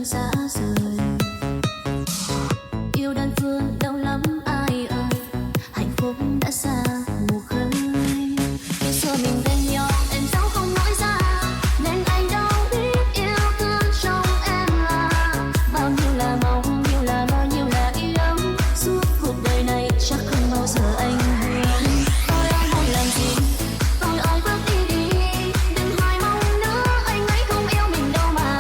từng xa rời. Yêu đơn phương đau lắm ai ơi, hạnh phúc đã xa mù khơi. Khi xưa mình bên nhau em giấu không nói ra, nên anh đâu biết yêu thương trong em là bao nhiêu là mong, nhiêu là bao nhiêu là yêu. Suốt cuộc đời này chắc không bao giờ anh hứa. Tôi ơi muốn làm gì, tôi ơi bước đi đi, đừng hỏi mong nữa, anh ấy không yêu mình đâu mà.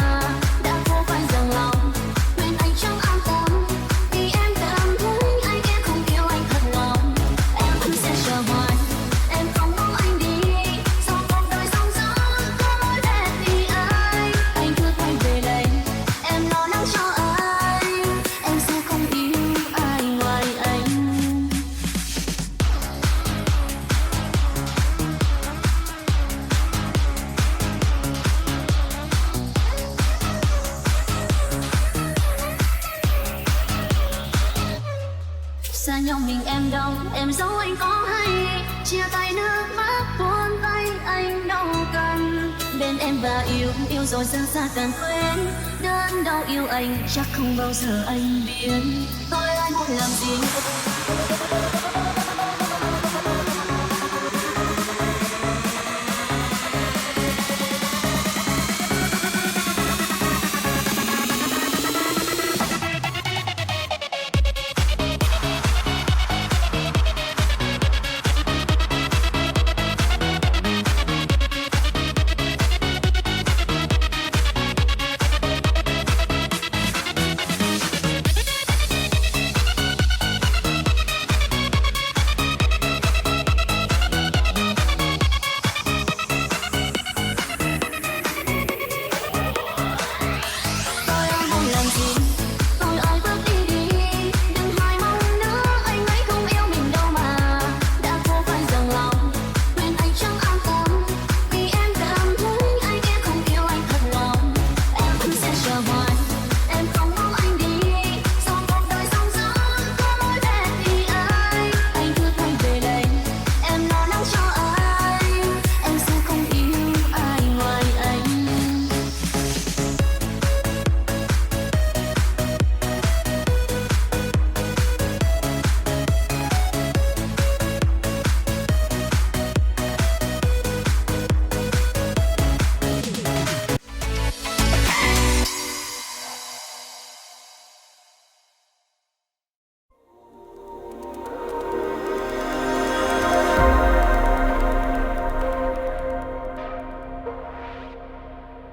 Đã cố phải dừng lòng, quên anh chẳng an tâm, vì em cảm thấy anh em không yêu anh thật lòng. Em vẫn sẽ chờ hoài, em không mong anh đi, sau cuộc đời rong rã có lối đẹp thì anh cứ quay về đây, em lo lắng cho anh, em sẽ không yêu ai ngoài anh. Xa nhau mình em đâu, em giấu anh có hay, chia tay nước mắt buồn tay anh đâu cần. Bên em và yêu rồi dần xa càng quên, đớn đau yêu anh chắc không bao giờ anh biết. Tôi ai muốn làm gì